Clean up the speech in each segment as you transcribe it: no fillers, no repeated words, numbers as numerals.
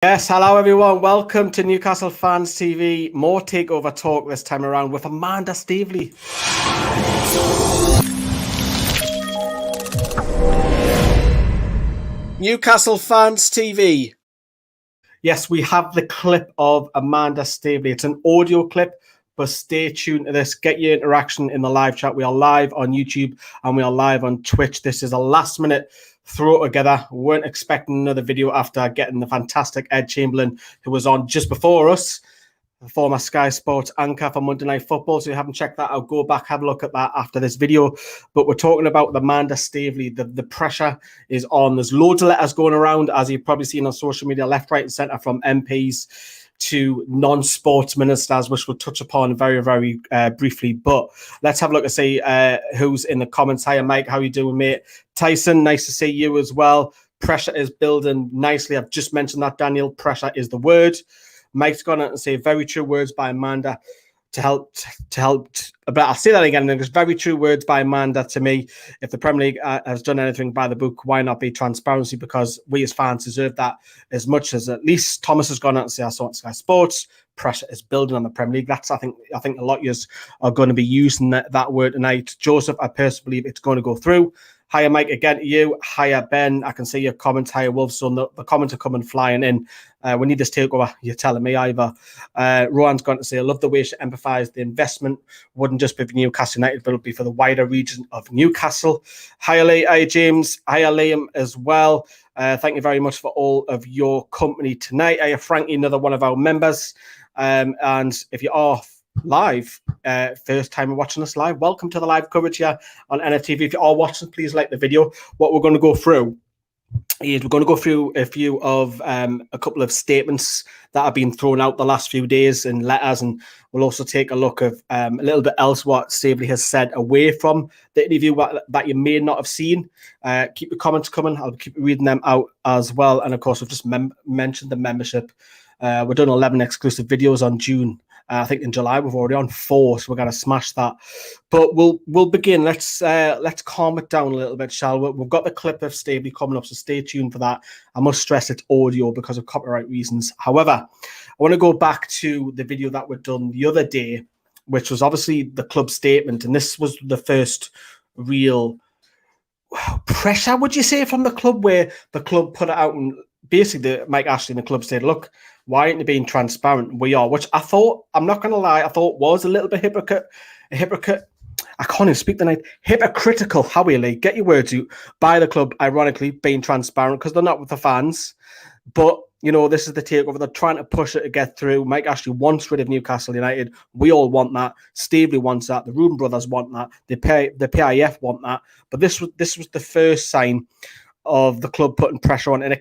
Yes, hello everyone. Welcome to Newcastle Fans TV. More takeover talk this time around with Amanda Staveley. Newcastle Fans TV. Yes, we have the clip of Amanda Staveley. It's an audio clip, but stay tuned to this. Get your interaction in the live chat. We are live on YouTube and we are live on Twitch. This is a last minute throw together. We weren't expecting another video after getting the fantastic Ed Chamberlain, who was on just before us, the former Sky Sports anchor for Monday Night Football. So if you haven't checked that out, go back, have a look at that after this video. But we're talking about Amanda Staveley. The pressure is on. There's loads of letters going around, as you've probably seen on social media, left, right and centre, from MPs to non-sports ministers, which we'll touch upon very, very briefly. But let's have a look and see who's in the comments. Hiya, Mike. How you doing, mate? Tyson, nice to see you as well. Pressure is building nicely. I've just mentioned that, Daniel. Pressure is the word. Mike's gone out and say very true words by Amanda to help. But I'll say that again. There's very true words by Amanda to me. If the Premier League has done anything by the book, why not be transparency? Because we as fans deserve that as much as at least Thomas has gone out and said, I saw it on Sky Sports. Pressure is building on the Premier League. That's I think a lot of you are going to be using that word tonight. Joseph, I personally believe it's going to go through. Hiya, Mike, again to you. Hiya, Ben. I can see your comments. Hiya, Wolfson. The comments are coming flying in. We need this takeover. You're telling me either. Rowan's going to say, I love the way she empathised. The investment wouldn't just be for Newcastle United, but it would be for the wider region of Newcastle. Hiya, James. Hiya, Liam as well. Thank you very much for all of your company tonight. Hiya, Frankie, another one of our members. And if you are live, first time watching us live, welcome to the live coverage here on NFTV. If you are watching, please like the video. What we're going to go through is we're going to go through a few of a couple of statements that have been thrown out the last few days in letters, and we'll also take a look of a little bit else what Staveley has said away from the interview that you may not have seen. Keep the comments coming. I'll keep reading them out as well. And of course, we've just mentioned the membership. We're doing 11 exclusive videos on June. I think in July we've already on 4, so we're going to smash that. But we'll begin. Let's calm it down a little bit, shall we? We've got the clip of Staveley coming up, so stay tuned for that. I must stress it's audio because of copyright reasons. However, I want to go back to the video that was done the other day, which was obviously the club statement, and this was the first real pressure, would you say, from the club, where the club put it out and basically Mike Ashley and the club said, look, why aren't you being transparent? We are, which I thought, I'm not going to lie, I thought was a little bit hypocrite. I can't even speak tonight. Hypocritical, how will you get your words out, by the club, ironically, being transparent, because they're not with the fans. But, you know, this is the takeover. They're trying to push it to get through. Mike Ashley wants rid of Newcastle United. We all want that. Staveley wants that. The Rubin brothers want that. The PIF want that. But this was the first sign of the club putting pressure on, and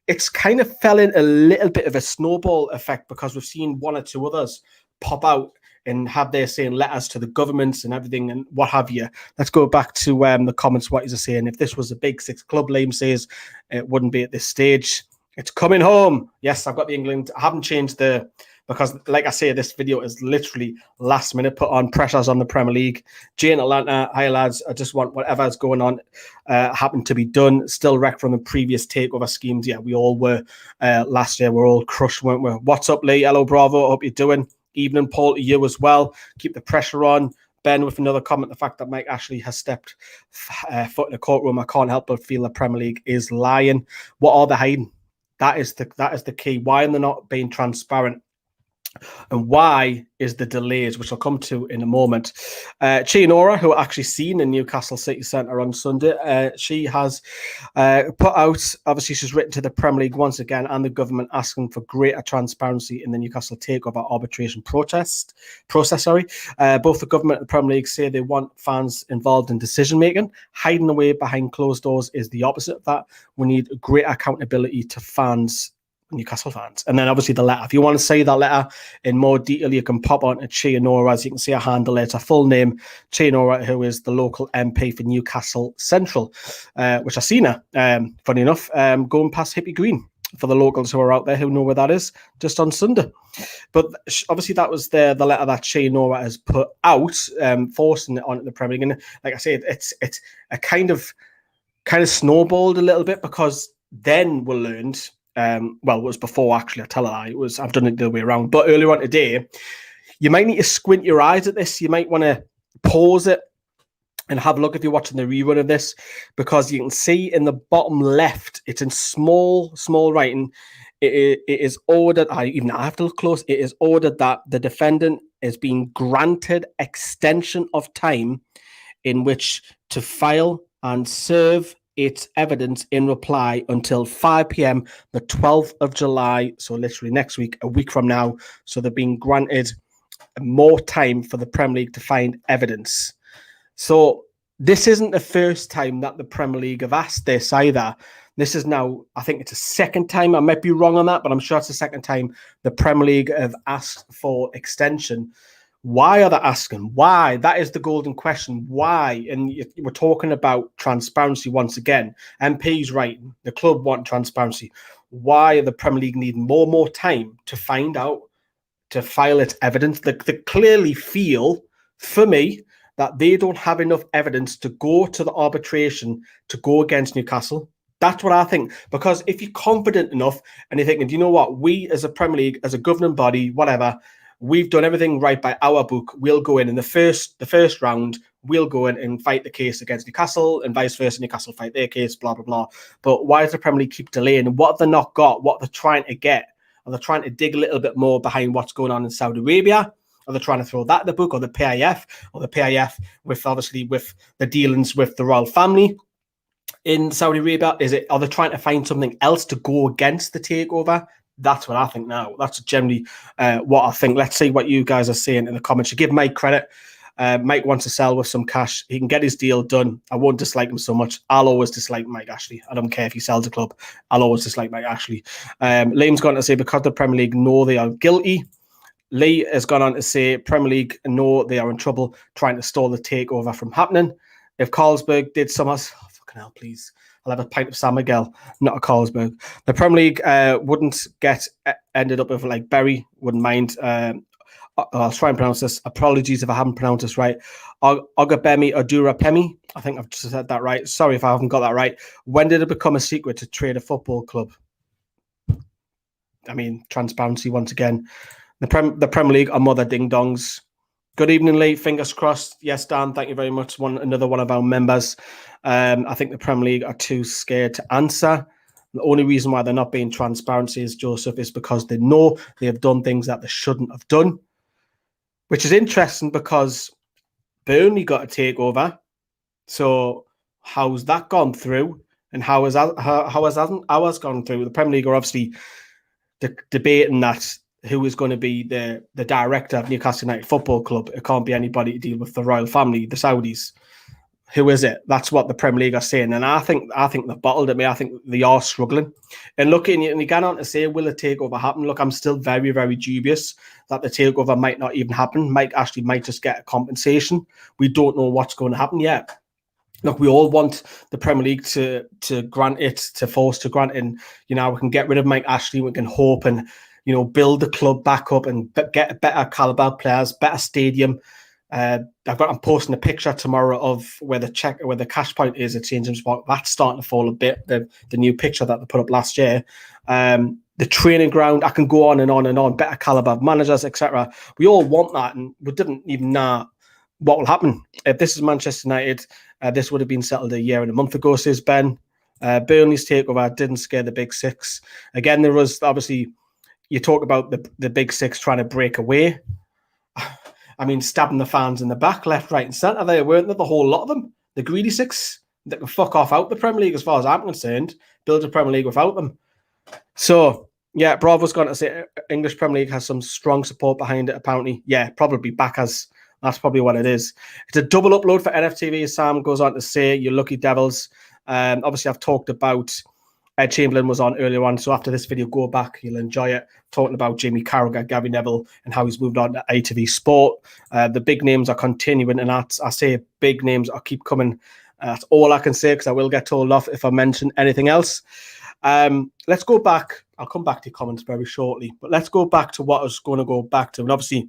it's kind of fell in a little bit of a snowball effect, because we've seen one or two others pop out and have their saying letters to the governments and everything and what have you. Let's go back to the comments. What is it saying? If this was a big six club, Liam says it wouldn't be at this stage. It's coming home. Yes, I've got the England. I haven't changed because like I say, this video is literally last minute, put on pressures on the Premier League. Jane Atlanta, hi lads, I just want whatever's going on happened to be done. Still wrecked from the previous takeover schemes. Yeah, we all were last year. We're all crushed, weren't we? What's up, Lee? Hello, Bravo. Hope you're doing. Evening, Paul, to you as well. Keep the pressure on. Ben with another comment, the fact that Mike Ashley has stepped foot in the courtroom. I can't help but feel the Premier League is lying. What are they hiding? That is the key. Why are they not being transparent? And why is the delays, which I'll come to in a moment. Chianora, who I actually seen in Newcastle City Centre on Sunday, she has put out, obviously she's written to the Premier League once again and the government asking for greater transparency in the Newcastle takeover arbitration process. Both the government and the Premier League say they want fans involved in decision making. Hiding away behind closed doors is the opposite of that. We need greater accountability to fans, Newcastle fans. And then obviously the letter. If you want to see that letter in more detail, you can pop on to Chianora. As you can see, her handle, it's her full name, Chianora, who is the local MP for Newcastle Central, which I seen her, funny enough, going past Hippie Green, for the locals who are out there who know where that is, just on Sunday. But obviously that was the letter that Chianora has put out, forcing it onto the Premier League. And like I said, it's a kind of snowballed a little bit, because then we learned Well, it was before, actually. I tell a lie. I've done it the other way around. But earlier on today, you might need to squint your eyes at this. You might want to pause it and have a look if you're watching the rerun of this, because you can see in the bottom left, it's in small writing. It is ordered. I have to look close. It is ordered that the defendant is being granted extension of time in which to file and serve its evidence in reply until 5 p.m. the 12th of July. So literally next week, a week from now. So they're being granted more time for the Premier League to find evidence. So this isn't the first time that the Premier League have asked this either. This is now, I think it's a second time. I might be wrong on that, but I'm sure it's the second time the Premier League have asked for extension. Why are they asking? Why? That is the golden question. Why? And we're talking about transparency once again. MP's right. The club want transparency. Why are the Premier League needing more time to find out, to file its evidence? They clearly feel, for me, that they don't have enough evidence to go to the arbitration to go against Newcastle. That's what I think. Because if you're confident enough and you're thinking, do you know what? We as a Premier League, as a governing body, whatever, we've done everything right by our book. We'll go in the first round. We'll go in and fight the case against Newcastle, and vice versa. Newcastle fight their case, blah, blah, blah. But why does the Premier League keep delaying? What have they not got? What they're trying to get? Are they trying to dig a little bit more behind what's going on in Saudi Arabia? Are they trying to throw that in the book, or the PIF, with obviously with the dealings with the royal family in Saudi Arabia? Are they trying to find something else to go against the takeover? That's what I think now. That's generally what I think. Let's see what you guys are saying in the comments. You give Mike credit. Mike wants to sell with some cash. He can get his deal done. I won't dislike him so much. I'll always dislike Mike Ashley. I don't care if he sells a club. I'll always dislike Mike Ashley. Liam's gone to say, because the Premier League know they are guilty. Lee has gone on to say, Premier League know they are in trouble trying to stall the takeover from happening. If Carlsberg did some... Oh, fucking hell, please. I'll have a pint of San Miguel, not a Carlsberg. The Premier League wouldn't get ended up with like Berry, wouldn't mind. I'll try and pronounce this. Apologies if I haven't pronounced this right. Ogabemi Odurapemi. I think I've just said that right. Sorry if I haven't got that right. When did it become a secret to trade a football club? I mean, transparency once again. The Premier League are mother ding-dongs. Good evening, Lee. Fingers crossed. Yes, Dan, thank you very much. Another one of our members. I think the Premier League are too scared to answer. The only reason why they're not being transparent, is Joseph, is because they know they have done things that they shouldn't have done, which is interesting because Burnley got a takeover. So how's that gone through? And how has ours gone through? The Premier League are obviously debating that who is going to be the director of Newcastle United Football Club. It can't be anybody to deal with the royal family, the Saudis. Who is it? That's what the Premier League are saying. And I think they've bottled it. I think they are struggling. And looking, and you get on to say, will the takeover happen? Look, I'm still very, very dubious that the takeover might not even happen. Mike Ashley might just get a compensation. We don't know what's going to happen yet. Look, we all want the Premier League to grant it, to force to grant it. And, we can get rid of Mike Ashley. We can hope and, build the club back up and get better caliber players, better stadium. I'm posting a picture tomorrow of where the cash point is at St. James Park. That's starting to fall a bit. The new picture that they put up last year. The training ground, I can go on and on and on. Better caliber managers, etc. We all want that, and we didn't even know what will happen. If this is Manchester United, this would have been settled a year and a month ago, says Ben. Burnley's takeover didn't scare the Big Six. Again, there was obviously, you talk about the Big Six trying to break away. I mean, stabbing the fans in the back, left, right, and centre. There weren't there, the whole lot of them. The greedy six that can fuck off out the Premier League, as far as I'm concerned. Build a Premier League without them. So, yeah, Bravo's going to say English Premier League has some strong support behind it, apparently. Yeah, probably backers. That's probably what it is. It's a double upload for NFTV, as Sam goes on to say. You lucky devils. Obviously, I've talked about Ed Chamberlain was on earlier on, so after this video, go back. You'll enjoy it. Talking about Jamie Carragher, Gary Neville, and how he's moved on to ITV Sport. The big names are continuing, and I say big names are keep coming. That's all I can say, because I will get told off if I mention anything else. Let's go back. I'll come back to your comments very shortly, but let's go back to what I was going to go back to. And obviously,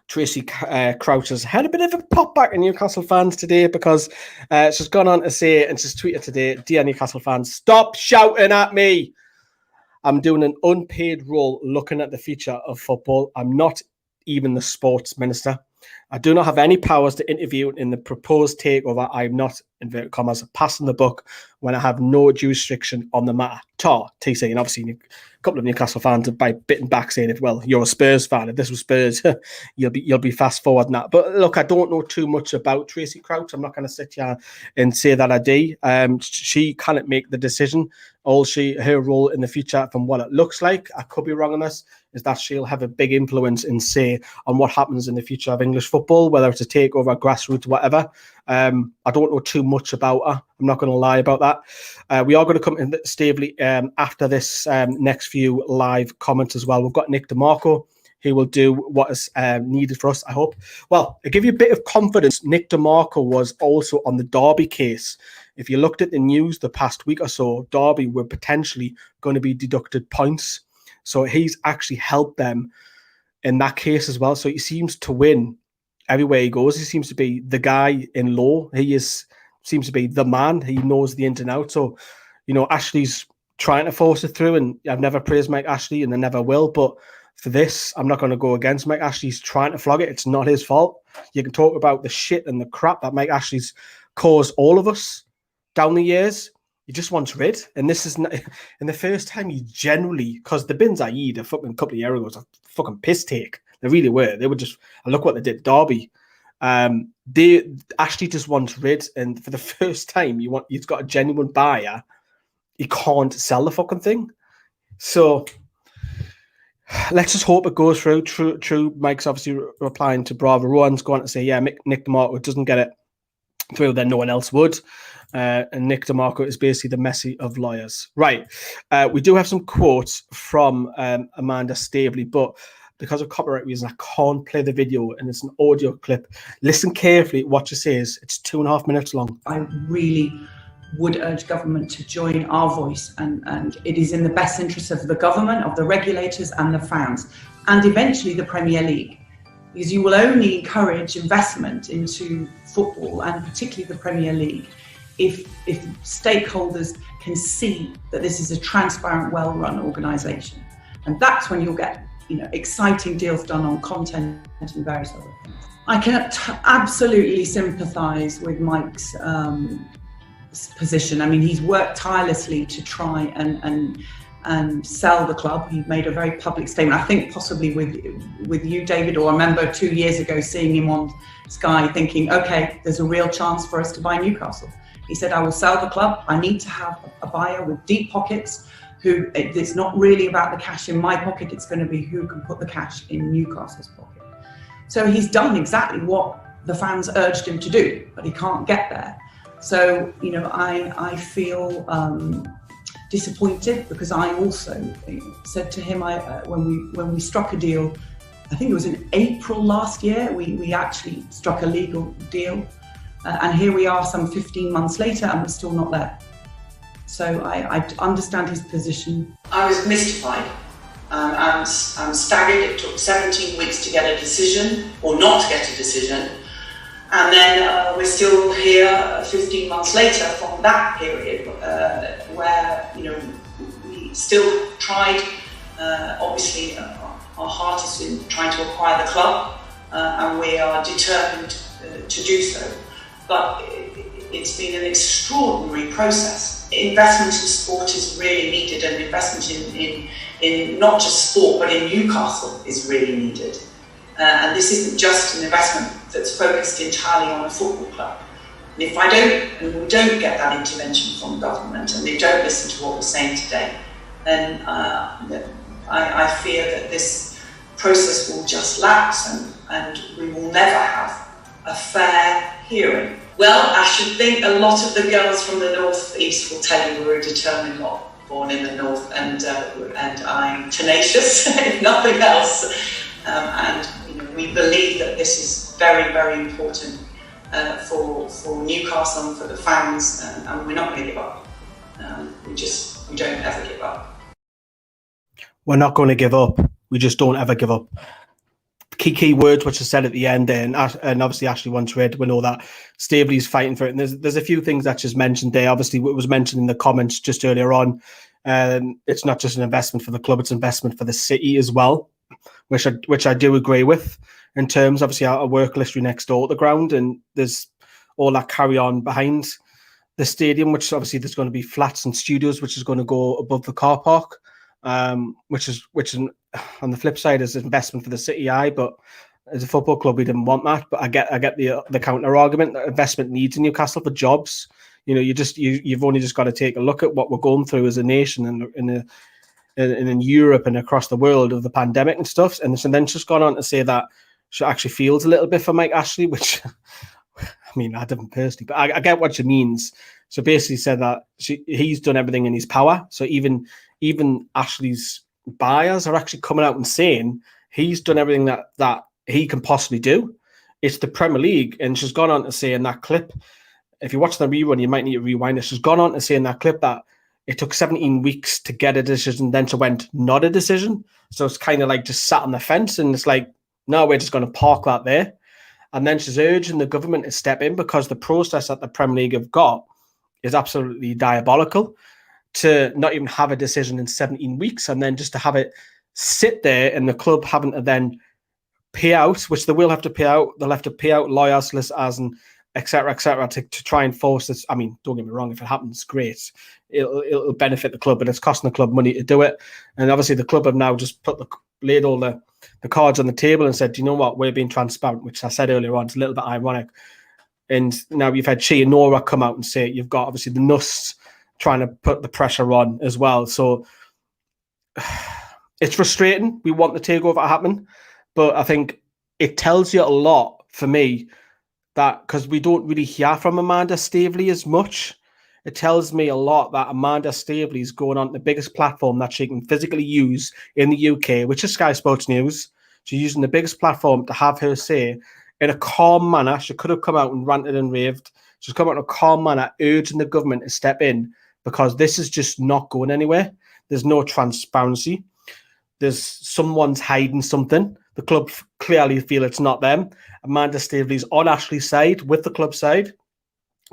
Tracey Crouch has had a bit of a pop back in Newcastle fans today, because she's gone on to say, and she's tweeted today, "Dear Newcastle fans, stop shouting at me. I'm doing an unpaid role looking at the future of football. I'm not even the sports minister. I do not have any powers to interview in the proposed takeover. I am not, inverted commas, passing the buck when I have no jurisdiction on the matter. TC, and obviously a couple of Newcastle fans have bitten back saying, if, well, you're a Spurs fan. If this was Spurs, you'll be fast forwarding that. But look, I don't know too much about Tracey Crouch. I'm not going to sit here and say that I do. She cannot make the decision. Her role in the future, from what it looks like, I could be wrong on this, is that she'll have a big influence and say on what happens in the future of English football, whether it's a takeover, grassroots, whatever. I don't know too much about her. I'm not going to lie about that. We are going to come in Staveley after this next few live comments as well. We've got Nick DeMarco. He will do what is needed for us, I hope. Well, to give you a bit of confidence, Nick DeMarco was also on the Derby case. If you looked at the news the past week or so, Derby were potentially going to be deducted points. So he's actually helped them in that case as well. So he seems to win everywhere he goes. He seems to be the guy in law. Seems to be the man. He knows the ins and outs. So, Ashley's trying to force it through, and I've never praised Mike Ashley, and I never will. But for this, I'm not going to go against Mike Ashley. He's trying to flog it. It's not his fault. You can talk about the shit and the crap that Mike Ashley's caused all of us down the years. He just wants rid. And this is not, and the first time he generally, because the bins I eat a fucking couple of years ago was a fucking piss take. They really were. They were just, and look what they did, Derby. They Ashley just wants rid, and for the first time, he's got a genuine buyer. He can't sell the fucking thing. So let's just hope it goes through. True. Mike's obviously replying to Bravo. Rowan's going to say, yeah, Nick DeMarco doesn't get it through, then no one else would. And Nick DeMarco is basically the Messi of lawyers. Right. We do have some quotes from Amanda Staveley, but because of copyright reasons, I can't play the video, and it's an audio clip. Listen carefully what she says. It's 2.5 minutes long. I really would urge government to join our voice, and it is in the best interest of the government, of the regulators and the fans, and eventually the Premier League, because you will only encourage investment into football, and particularly the Premier League, if stakeholders can see that this is a transparent, well-run organisation. And that's when you'll get exciting deals done on content and various other things. I can absolutely sympathise with Mike's position. I mean, he's worked tirelessly to try and sell the club. He made a very public statement, I think possibly with you, David, or I remember 2 years ago seeing him on Sky thinking, okay, there's a real chance for us to buy Newcastle. He said, I will sell the club. I need to have a buyer with deep pockets. It's not really about the cash in my pocket, it's going to be who can put the cash in Newcastle's pocket. So he's done exactly what the fans urged him to do, but he can't get there. So, I feel disappointed, because I also said to him, when we struck a deal, I think it was in April last year, we actually struck a legal deal, and here we are some 15 months later and we're still not there. So I understand his position. I was mystified. I'm staggered. It took 17 weeks to get a decision, or not to get a decision. And then we're still here 15 months later from that period where, we still tried, obviously our heart is in trying to acquire the club, and we are determined to do so. But it's been an extraordinary process. Investment in sport is really needed, and investment in not just sport but in Newcastle is really needed. And this isn't just an investment that's focused entirely on a football club. And if we don't get that intervention from government, and they don't listen to what we're saying today, then I fear that this process will just lapse, and we will never have a fair hearing. Well, I should think a lot of the girls from the North East will tell you we're a determined lot, born in the North, and I'm tenacious, if nothing else. And we believe that this is very, very important for Newcastle and for the fans, and we're not going to give up. We don't ever give up. We're not going to give up. We just don't ever give up. Key words which are said at the end, and obviously Ashley wants rid. We know that Staveley's fighting for it, and there's a few things that just mentioned there. Obviously, what was mentioned in the comments just earlier on, It's not just an investment for the club; it's investment for the city as well, which I do agree with. In terms, obviously, I work literally next door to the ground, and there's all that carry on behind the stadium, which obviously there's going to be flats and studios, which is going to go above the car park, which is on the flip side is investment for the city. But as a football club, we didn't want that. But I get the counter argument that investment needs in Newcastle for jobs. You've only just got to take a look at what we're going through as a nation and in Europe and across the world of the pandemic and stuff. And then she's gone on to say that she actually feels a little bit for Mike Ashley, which I mean, I didn't personally, but I get what she means. So basically said that he's done everything in his power. So even Ashley's buyers are actually coming out and saying he's done everything that he can possibly do. It's the Premier League. And she's gone on to say in that clip, if you watch the rerun, you might need to rewind it. She's gone on to say in that clip that it took 17 weeks to get a decision. Then she went, not a decision. So it's kind of like just sat on the fence. And it's like, no, we're just going to park that there. And then she's urging the government to step in because the process that the Premier League have got is absolutely diabolical, to not even have a decision in 17 weeks and then just to have it sit there and the club having to then pay out, which they will have to pay out. They'll have to pay out lawyers, solicitors, and et cetera, to try and force this. I mean, don't get me wrong, if it happens, great. It'll benefit the club, but it's costing the club money to do it. And obviously the club have now just laid all the cards on the table and said, do you know what, we're being transparent, which I said earlier on, it's a little bit ironic. And now you've had Chi and Nora come out and say you've got obviously the NUFC trying to put the pressure on as well. So it's frustrating. We want the takeover to happen, but I think it tells you a lot for me that because we don't really hear from Amanda Staveley as much. It tells me a lot that Amanda Staveley is going on the biggest platform that she can physically use in the UK, which is Sky Sports News. She's using the biggest platform to have her say in a calm manner. She could have come out and ranted and raved. She's come out in a calm manner, urging the government to step in because this is just not going anywhere. There's no transparency. There's someone's hiding something. The club clearly feel it's not them. Amanda Staveley's on Ashley's side with the club side.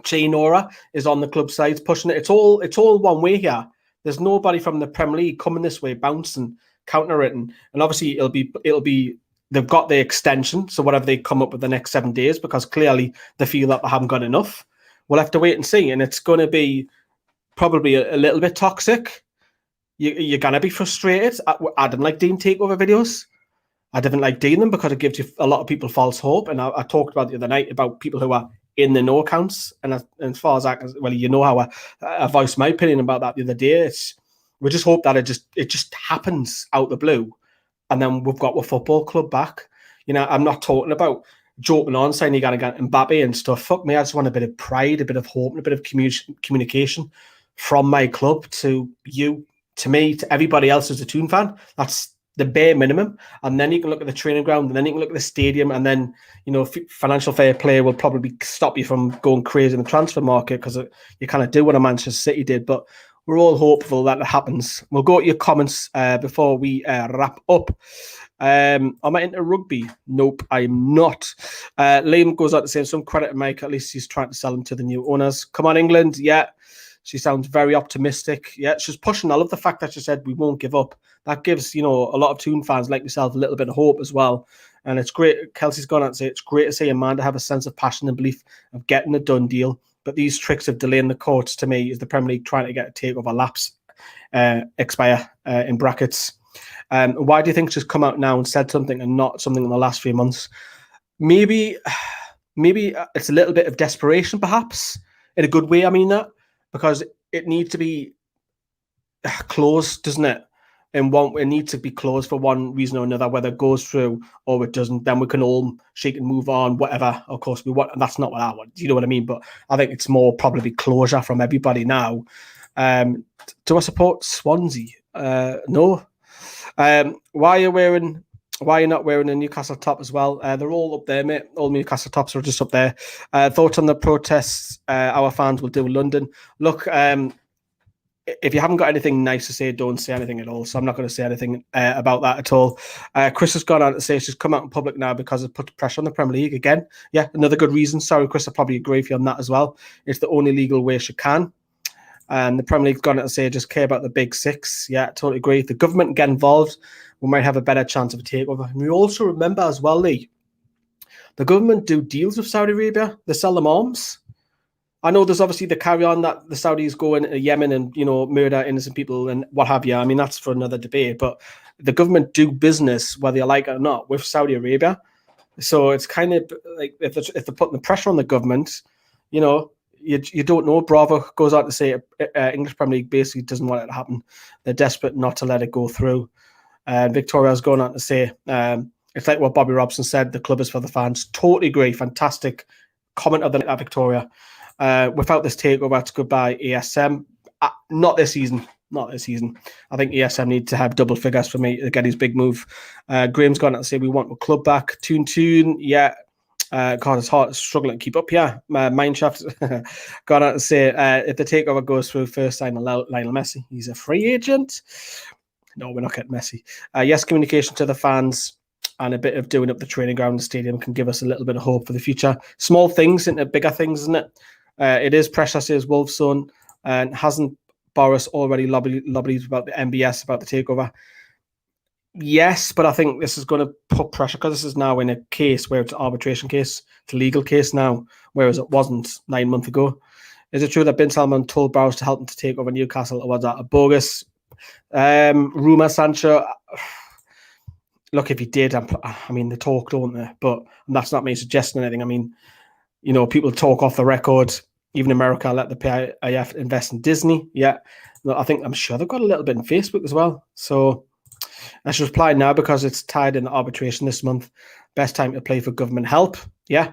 Chi Nora is on the club side pushing it. It's all one way here. There's nobody from the Premier League coming this way, bouncing, counter-written. And obviously it'll be they've got the extension, so whatever they come up with the next 7 days, because clearly they feel that they haven't got enough. We'll have to wait and see. And it's going to be probably a little bit toxic. You're going to be frustrated. I didn't like doing takeover videos. I didn't like doing them because it gives you a lot of people false hope. And I talked about the other night about people who are in the no accounts. And as far as you know how I voiced my opinion about that the other day. We just hope that it just happens out the blue. And then we've got our football club back. I'm not talking about joking on saying you're going to get Mbappe and stuff. Fuck me, I just want a bit of pride, a bit of hope, and a bit of communication from my club to you, to me, to everybody else who's a Toon fan. That's the bare minimum. And then you can look at the training ground, and then you can look at the stadium, and then, financial fair play will probably stop you from going crazy in the transfer market because you kind of do what a Manchester City did. But we're all hopeful that it happens. We'll go to your comments before we wrap up. Am I into rugby? Nope, I'm not. Liam goes out to say some credit to Mike. At least he's trying to sell him to the new owners. Come on, England. Yeah, she sounds very optimistic. Yeah, she's pushing. I love the fact that she said we won't give up. That gives, a lot of Toon fans like yourself a little bit of hope as well. And it's great. Kelsey's gone out and say it's great to see Amanda have a sense of passion and belief of getting a done deal. But these tricks of delaying the courts, to me, is the Premier League trying to get a takeover lapse, expire in brackets. Why do you think she's come out now and said something and not something in the last few months? Maybe it's a little bit of desperation, perhaps, in a good way. I mean that, because it needs to be closed, doesn't it? And it needs to be closed for one reason or another, whether it goes through or it doesn't. Then we can all shake and move on, whatever. Of course, we want. That's not what I want. You know what I mean? But I think it's more probably closure from everybody now. Do I support Swansea? No. Why are you not wearing a Newcastle top as well? They're all up there, mate. All Newcastle tops are just up there. Thoughts on the protests our fans will do in London? Look, if you haven't got anything nice to say, don't say anything at all. So I'm not going to say anything about that at all. Chris has gone on to say she's come out in public now because it put pressure on the Premier League again. Yeah, another good reason. Sorry, Chris, I probably agree with you on that as well. It's the only legal way she can. And the Premier League's gone out to say just care about the big six. Yeah, totally agree. If the government get involved, we might have a better chance of a takeover. And we also remember as well, Lee, the government do deals with Saudi Arabia. They sell them arms. I know there's obviously the carry on that the Saudis go into Yemen and, murder innocent people and what have you. I mean, that's for another debate. But the government do business, whether you like it or not, with Saudi Arabia. So it's kind of like if they're putting the pressure on the government, you don't know. Bravo goes out to say English Premier League basically doesn't want it to happen. They're desperate not to let it go through. Victoria's going on to say it's like what Bobby Robson said, the club is for the fans. Totally agree. Fantastic comment of the night, Victoria. Without this takeover, it's goodbye ESM. Not this season. Not this season. I think ESM needs to have double figures for me to get his big move. Graham's gone out to say we want the club back. Toon. Yeah. God, it's hard, struggling to keep up. Yeah. Mineshaft gone out to say if the takeover goes through, first sign Lionel Messi. He's a free agent. No, we're not getting Messi. Yes, communication to the fans and a bit of doing up the training ground in the stadium can give us a little bit of hope for the future. Small things into bigger things, isn't it? It is pressure, says Wolfson, and hasn't Boris already lobbied about the MBS, about the takeover? Yes, but I think this is going to put pressure because this is now in a case where it's an arbitration case. It's a legal case now, whereas it wasn't 9 months ago. Is it true that Bin Salman told Boris to help him to take over Newcastle, or was that a bogus rumour, Sancho? Look, if he did, I mean, they talk, don't they? But that's not me suggesting anything. I mean, people talk off the record. Even America let the PIF invest in Disney. Yeah. No, I'm sure they've got a little bit in Facebook as well. So I should reply now because it's tied in the arbitration this month. Best time to play for government help. Yeah.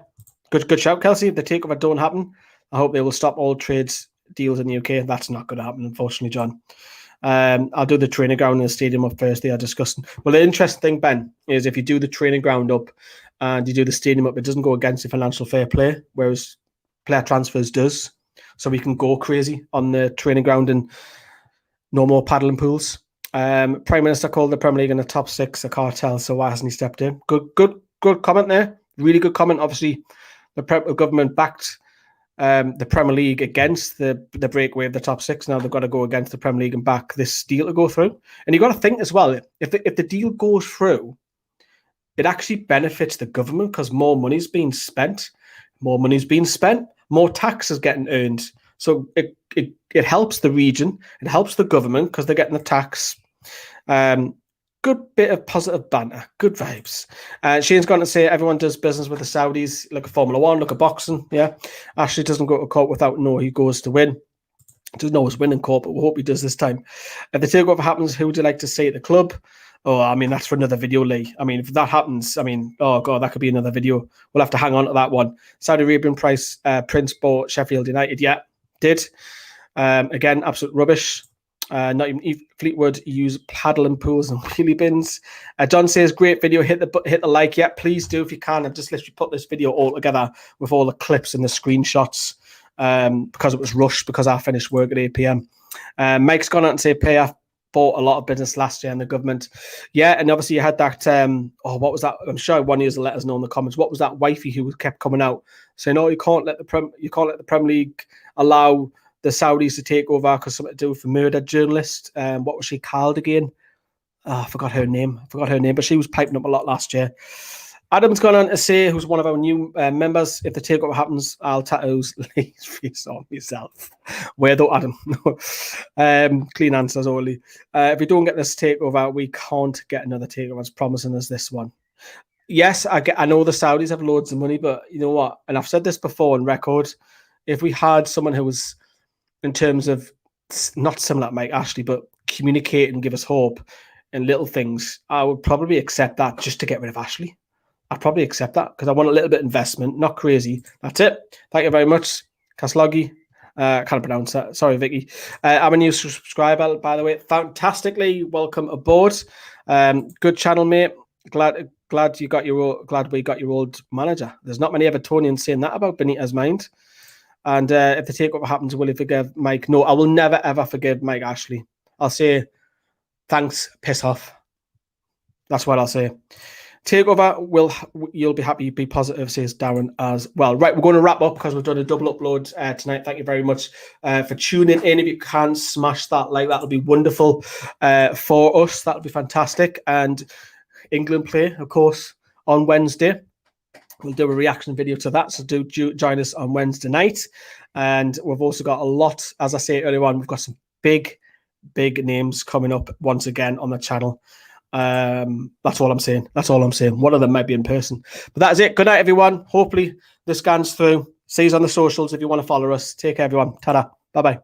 Good shout, Kelsey. If the takeover don't happen, I hope they will stop all trades deals in the UK. That's not going to happen, unfortunately, John. I'll do the training ground in the stadium up first. They are discussing. Well, the interesting thing, Ben, is if you do the training ground up and you do the stadium up, it doesn't go against the financial fair play, whereas player transfers does. So we can go crazy on the training ground and no more paddling pools. Prime Minister called the Premier League in the top six a cartel, so why hasn't he stepped in? Good comment there. Really good comment. Obviously, the government backed the Premier League against the breakaway of the top six. Now they've got to go against the Premier League and back this deal to go through. And you've got to think as well, if the deal goes through, it actually benefits the government because more money's being spent. More money's being spent, more tax is getting earned. So it helps the region, it helps the government because they're getting the tax. Good bit of positive banter, good vibes. Shane's going to say everyone does business with the Saudis. Look at Formula One, look at boxing. Yeah, Ashley doesn't go to court without he goes to win. Doesn't always win in court, but we hope he does this time. If the takeover happens, who would you like to see at the club? Oh, I mean, that's for another video, Lee. I mean, if that happens, oh God, that could be another video. We'll have to hang on to that one. Saudi Arabian Prince bought Sheffield United. Yeah, did. Again, absolute rubbish. Not even Fleetwood use paddling pools and wheelie bins. John says, great video. Hit the like. Yeah, please do if you can. I've just literally put this video all together with all the clips and the screenshots because it was rushed because I finished work at 8 p.m. Mike's gone out and say PF bought a lot of business last year in the government. Yeah, and obviously you had that, what was that? I'm sure one of you will let us know in the comments. What was that wifey who kept coming out saying, you can't let the Premier League allow the Saudis to take over because something to do with a murdered journalist. What was she called again? I forgot her name, but she was piping up a lot last year. Adam's gone on to say, who's one of our new members, if the takeover happens, I'll tattoo Lee's face on myself. Where though, Adam? Clean answers only. If we don't get this takeover, we can't get another takeover. It's promising us this one. Yes, I know the Saudis have loads of money, but you know what? And I've said this before on record. If we had someone who was, in terms of, not similar to Mike Ashley, but communicate and give us hope in little things, I would probably accept that just to get rid of Ashley. I'd probably accept that because I want a little bit of investment, not crazy. That's it. Thank you very much. Kaslogi. I can't pronounce that. Sorry, Vicky. I'm a new subscriber, by the way. Fantastically. Welcome aboard. Good channel, mate. Glad we got your old manager. There's not many Evertonians saying that about Benitez mind. And if the takeover happens, will you forgive Mike? No, I will never, ever forgive Mike Ashley. I'll say, thanks, piss off. That's what I'll say. Takeover, you'll be happy, be positive, says Darren as well. Right, we're going to wrap up because we've done a double upload tonight. Thank you very much for tuning in. If you can smash that like, that'll be wonderful for us. That'll be fantastic. And England play, of course, on Wednesday. We'll do a reaction video to that, so do join us on Wednesday night. And we've also got a lot, as I say earlier on, we've got some big names coming up once again on the channel. That's all I'm saying. One of them might be in person. But that is it. Good night, everyone. Hopefully this scans through. See you on the socials if you want to follow us. Take care, everyone. Ta-da. Bye-bye.